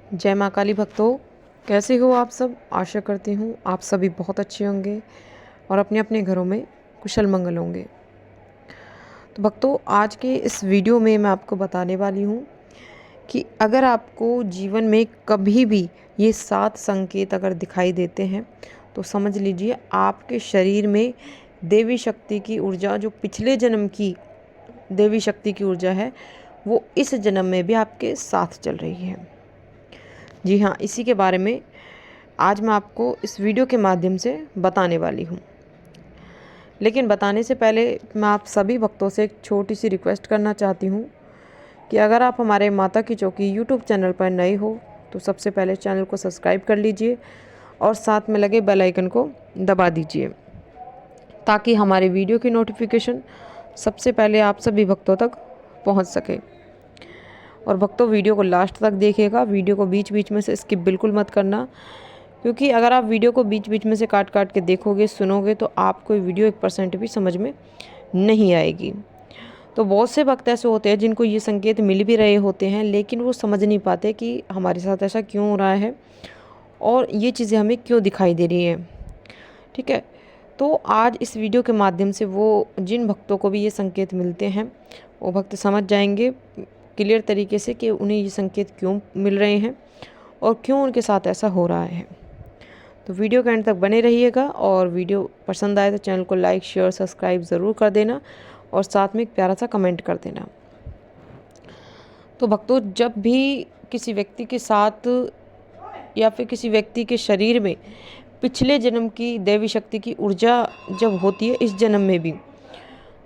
जय माँ काली भक्तों, कैसे हो आप सब। आशा करती हूँ आप सभी बहुत अच्छे होंगे और अपने अपने घरों में कुशल मंगल होंगे। तो भक्तों, आज के इस वीडियो में मैं आपको बताने वाली हूँ कि अगर आपको जीवन में कभी भी ये 7 संकेत अगर दिखाई देते हैं तो समझ लीजिए आपके शरीर में देवी शक्ति की ऊर्जा, जो पिछले जन्म की देवी शक्ति की ऊर्जा है, वो इस जन्म में भी आपके साथ चल रही है। जी हाँ, इसी के बारे में आज मैं आपको इस वीडियो के माध्यम से बताने वाली हूँ। लेकिन बताने से पहले मैं आप सभी भक्तों से एक छोटी सी रिक्वेस्ट करना चाहती हूँ कि अगर आप हमारे माता की चौकी यूट्यूब चैनल पर नए हो तो सबसे पहले चैनल को सब्सक्राइब कर लीजिए और साथ में लगे बेल आइकन को दबा दीजिए, ताकि हमारे वीडियो की नोटिफिकेशन सबसे पहले आप सभी भक्तों तक पहुँच सके। और भक्तों, वीडियो को लास्ट तक देखिएगा, वीडियो को बीच बीच में से स्किप बिल्कुल मत करना, क्योंकि अगर आप वीडियो को बीच बीच में से काट काट के देखोगे, सुनोगे, तो आपको वीडियो 1% भी समझ में नहीं आएगी। तो बहुत से भक्त ऐसे होते हैं जिनको ये संकेत मिल भी रहे होते हैं, लेकिन वो समझ नहीं पाते कि हमारे साथ ऐसा क्यों हो रहा है और ये चीज़ें हमें क्यों दिखाई दे रही हैं। ठीक है, तो आज इस वीडियो के माध्यम से वो जिन भक्तों को भी ये संकेत मिलते हैं वो भक्त समझ जाएंगे क्लियर तरीके से कि उन्हें ये संकेत क्यों मिल रहे हैं और क्यों उनके साथ ऐसा हो रहा है। तो वीडियो के एंड तक बने रहिएगा और वीडियो पसंद आए तो चैनल को लाइक शेयर सब्सक्राइब ज़रूर कर देना और साथ में एक प्यारा सा कमेंट कर देना। तो भक्तों, जब भी किसी व्यक्ति के साथ या फिर किसी व्यक्ति के शरीर में पिछले जन्म की देवी शक्ति की ऊर्जा जब होती है इस जन्म में भी,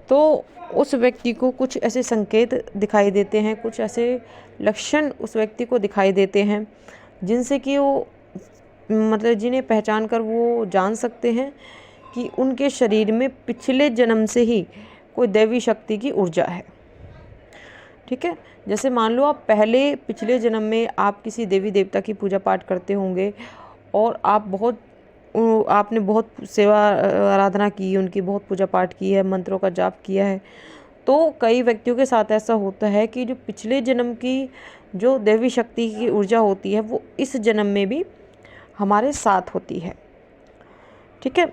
तो उस व्यक्ति को कुछ ऐसे संकेत दिखाई देते हैं, कुछ ऐसे लक्षण उस व्यक्ति को दिखाई देते हैं जिनसे कि वो मतलब जिन्हें पहचान कर वो जान सकते हैं कि उनके शरीर में पिछले जन्म से ही कोई देवी शक्ति की ऊर्जा है। ठीक है, जैसे मान लो आप पहले पिछले जन्म में आप किसी देवी देवता की पूजा पाठ करते होंगे और आपने बहुत सेवा आराधना की, उनकी बहुत पूजा पाठ की है, मंत्रों का जाप किया है। तो कई व्यक्तियों के साथ ऐसा होता है कि जो पिछले जन्म की जो देवी शक्ति की ऊर्जा होती है वो इस जन्म में भी हमारे साथ होती है। ठीक है,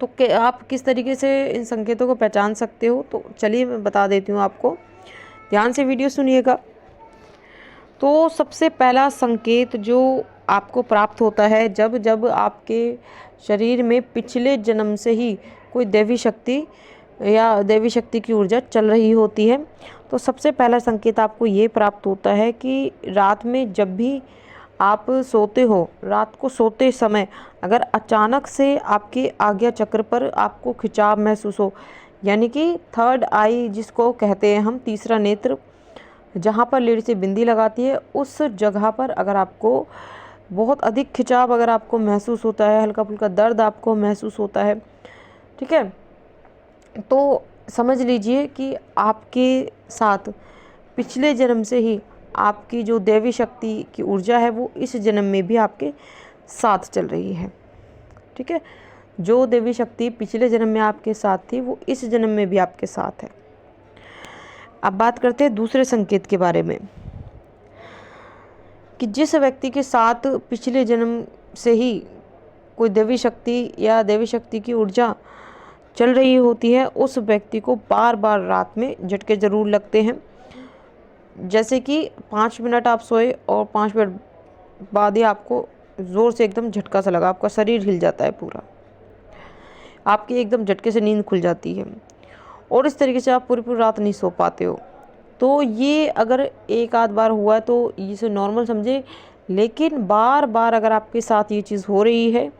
तो आप किस तरीके से इन संकेतों को पहचान सकते हो, तो चलिए मैं बता देती हूँ आपको, ध्यान से वीडियो सुनिएगा। तो सबसे पहला संकेत जो आपको प्राप्त होता है जब जब आपके शरीर में पिछले जन्म से ही कोई देवी शक्ति या देवी शक्ति की ऊर्जा चल रही होती है, तो सबसे पहला संकेत आपको ये प्राप्त होता है कि रात में जब भी आप सोते हो, रात को सोते समय अगर अचानक से आपके आज्ञा चक्र पर आपको खिंचाव महसूस हो, यानी कि थर्ड आई जिसको कहते हैं हम, तीसरा नेत्र, जहाँ पर लीड से बिंदी लगाती है उस जगह पर अगर आपको बहुत अधिक खिंचाव अगर आपको महसूस होता है, हल्का फुल्का दर्द आपको महसूस होता है, ठीक है, तो समझ लीजिए कि आपके साथ पिछले जन्म से ही आपकी जो देवी शक्ति की ऊर्जा है वो इस जन्म में भी आपके साथ चल रही है। ठीक है, जो देवी शक्ति पिछले जन्म में आपके साथ थी वो इस जन्म में भी आपके साथ है। अब बात करते हैं दूसरे संकेत के बारे में कि जिस व्यक्ति के साथ पिछले जन्म से ही कोई देवी शक्ति या देवी शक्ति की ऊर्जा चल रही होती है उस व्यक्ति को बार बार रात में झटके ज़रूर लगते हैं। जैसे कि 5 मिनट आप सोए और 5 मिनट बाद ही आपको ज़ोर से एकदम झटका सा लगा, आपका शरीर हिल जाता है पूरा, आपकी एकदम झटके से नींद खुल जाती है और इस तरीके से आप पूरी पूरी रात नहीं सो पाते हो। तो ये अगर एक आध बार हुआ है तो इसे नॉर्मल समझे, लेकिन बार बार अगर आपके साथ ये चीज़ हो रही है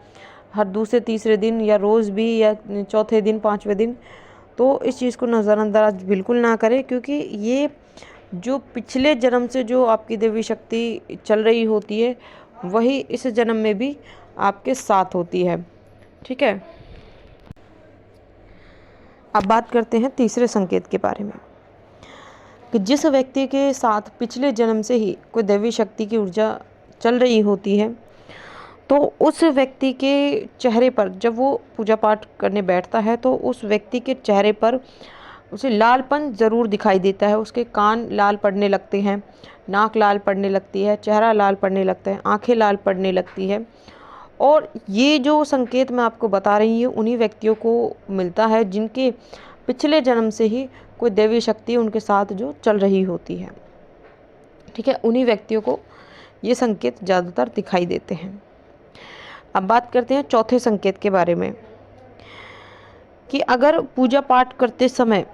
हर दूसरे तीसरे दिन या रोज़ भी या चौथे दिन पाँचवें दिन, तो इस चीज़ को नज़रअंदाज बिल्कुल ना करें, क्योंकि ये जो पिछले जन्म से जो आपकी देवी शक्ति चल रही होती है वही इस जन्म में भी आपके साथ होती है। ठीक है, अब बात करते हैं तीसरे संकेत के बारे में कि जिस व्यक्ति के साथ पिछले जन्म से ही कोई देवी शक्ति की ऊर्जा चल रही होती है तो उस व्यक्ति के चेहरे पर जब वो पूजा पाठ करने बैठता है तो उस व्यक्ति के चेहरे पर उसे लालपन ज़रूर दिखाई देता है। उसके कान लाल पड़ने लगते हैं, नाक लाल पड़ने लगती है, चेहरा लाल पड़ने लगता है, आंखें लाल पड़ने लगती है। और ये जो संकेत मैं आपको बता रही हूँ उन्हीं व्यक्तियों को मिलता है जिनके पिछले जन्म से ही कोई दैवी शक्ति उनके साथ जो चल रही होती है। ठीक है, उन्हीं व्यक्तियों को ये संकेत ज़्यादातर दिखाई देते हैं। अब बात करते हैं चौथे संकेत के बारे में कि अगर पूजा पाठ करते समय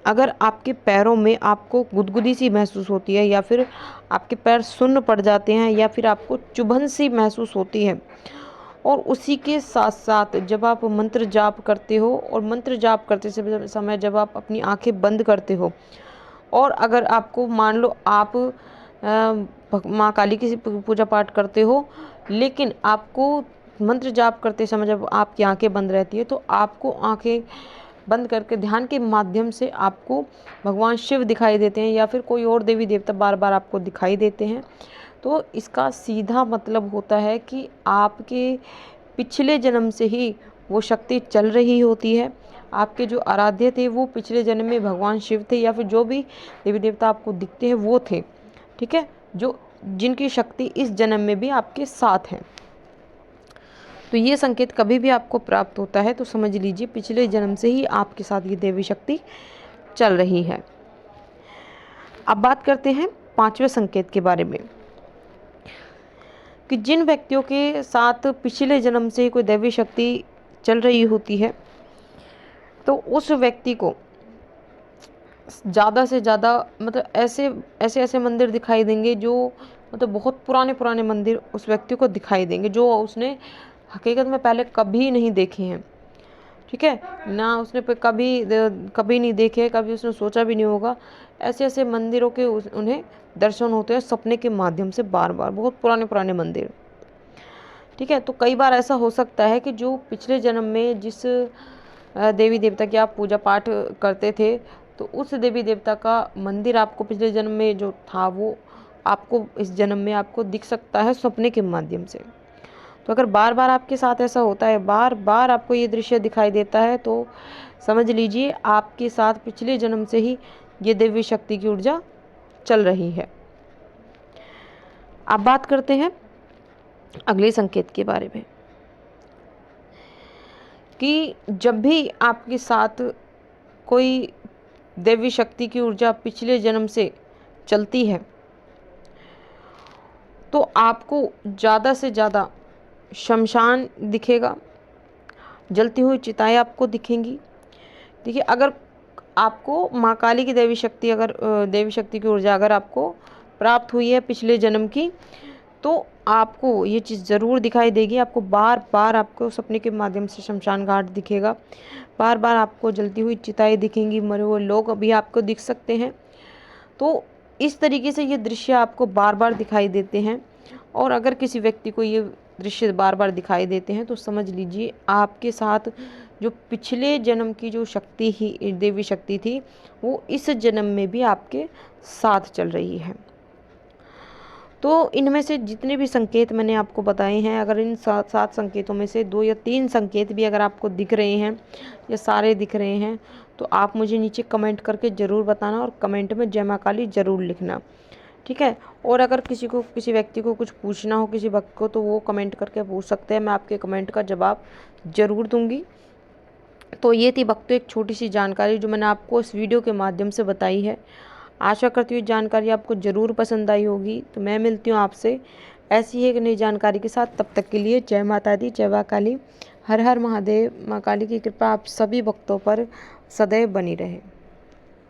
अगर आपके पैरों में आपको गुदगुदी सी महसूस होती है, या फिर आपके पैर सुन्न पड़ जाते हैं, या फिर आपको चुभन सी महसूस होती है, और उसी के साथ साथ जब आप मंत्र जाप करते हो और मंत्र जाप करते समय जब आप अपनी आंखें बंद करते हो, और अगर आपको मान लो आप माँ काली की पूजा पाठ करते हो, लेकिन आपको मंत्र जाप करते समय जब आपकी आंखें बंद रहती है, तो आपको आंखें बंद करके ध्यान के माध्यम से आपको भगवान शिव दिखाई देते हैं, या फिर कोई और देवी देवता बार बार आपको दिखाई देते हैं, तो इसका सीधा मतलब होता है कि आपके पिछले जन्म से ही वो शक्ति चल रही होती है। आपके जो आराध्य थे वो पिछले जन्म में भगवान शिव थे, या फिर जो भी देवी देवता आपको दिखते हैं वो थे। ठीक है, जो जिनकी शक्ति इस जन्म में भी आपके साथ है। तो ये संकेत कभी भी आपको प्राप्त होता है तो समझ लीजिए पिछले जन्म से ही आपके साथ ये देवी शक्ति चल रही है। अब बात करते हैं पांचवें संकेत के बारे में कि जिन व्यक्तियों के साथ पिछले जन्म से कोई दैवी शक्ति चल रही होती है, तो उस व्यक्ति को ज़्यादा से ज़्यादा मतलब ऐसे मंदिर दिखाई देंगे जो मतलब बहुत पुराने पुराने मंदिर उस व्यक्ति को दिखाई देंगे, जो उसने हकीकत में पहले कभी नहीं देखे हैं। ठीक है ना, उसने कभी नहीं देखे, कभी उसने सोचा भी नहीं होगा। ऐसे ऐसे मंदिरों के उन्हें दर्शन होते हैं सपने के माध्यम से बार बार, बहुत पुराने पुराने मंदिर। ठीक है, तो कई बार ऐसा हो सकता है कि जो पिछले जन्म में जिस देवी देवता की आप पूजा पाठ करते थे, तो उस देवी देवता का मंदिर आपको पिछले जन्म में जो था वो आपको इस जन्म में आपको दिख सकता है सपने के माध्यम से। तो अगर बार बार आपके साथ ऐसा होता है, बार बार आपको ये दृश्य दिखाई देता है, तो समझ लीजिए आपके साथ पिछले जन्म से ही ये देवी शक्ति की ऊर्जा चल रही है। अब बात करते हैं अगले संकेत के बारे में कि जब भी आपके साथ कोई देवी शक्ति की ऊर्जा पिछले जन्म से चलती है, तो आपको ज़्यादा से ज़्यादा शमशान दिखेगा, जलती हुई चिताएं आपको दिखेंगी। देखिए, अगर आपको माँ काली की देवी शक्ति की ऊर्जा अगर आपको प्राप्त हुई है पिछले जन्म की, तो आपको ये चीज़ ज़रूर दिखाई देगी। आपको बार बार आपको सपने के माध्यम से शमशान घाट दिखेगा, बार बार आपको जलती हुई चिताएं दिखेंगी, मरे हुए लोग अभी आपको दिख सकते हैं। तो इस तरीके से ये दृश्य आपको बार बार दिखाई देते हैं। और अगर किसी व्यक्ति को ये दृश्य बार बार दिखाई देते हैं, तो समझ लीजिए आपके साथ जो पिछले जन्म की जो शक्ति ही देवी शक्ति थी, वो इस जन्म में भी आपके साथ चल रही है। तो इनमें से जितने भी संकेत मैंने आपको बताए हैं, अगर इन 7 संकेतों में से 2 या 3 संकेत भी अगर आपको दिख रहे हैं या सारे दिख रहे हैं, तो आप मुझे नीचे कमेंट करके ज़रूर बताना, और कमेंट में जय माँ काली ज़रूर लिखना। ठीक है, और अगर किसी व्यक्ति को कुछ पूछना हो, किसी भक्त को, तो वो कमेंट करके पूछ सकते हैं, मैं आपके कमेंट का जवाब ज़रूर दूँगी। तो ये थी भक्तों एक छोटी सी जानकारी जो मैंने आपको इस वीडियो के माध्यम से बताई है। आशा करती हूँ जानकारी आपको ज़रूर पसंद आई होगी। तो मैं मिलती हूँ आपसे ऐसी ही एक नई जानकारी के साथ। तब तक के लिए जय माता दी, जय माँ काली, हर हर महादेव। माँ काली की कृपा आप सभी भक्तों पर सदैव बनी रहे।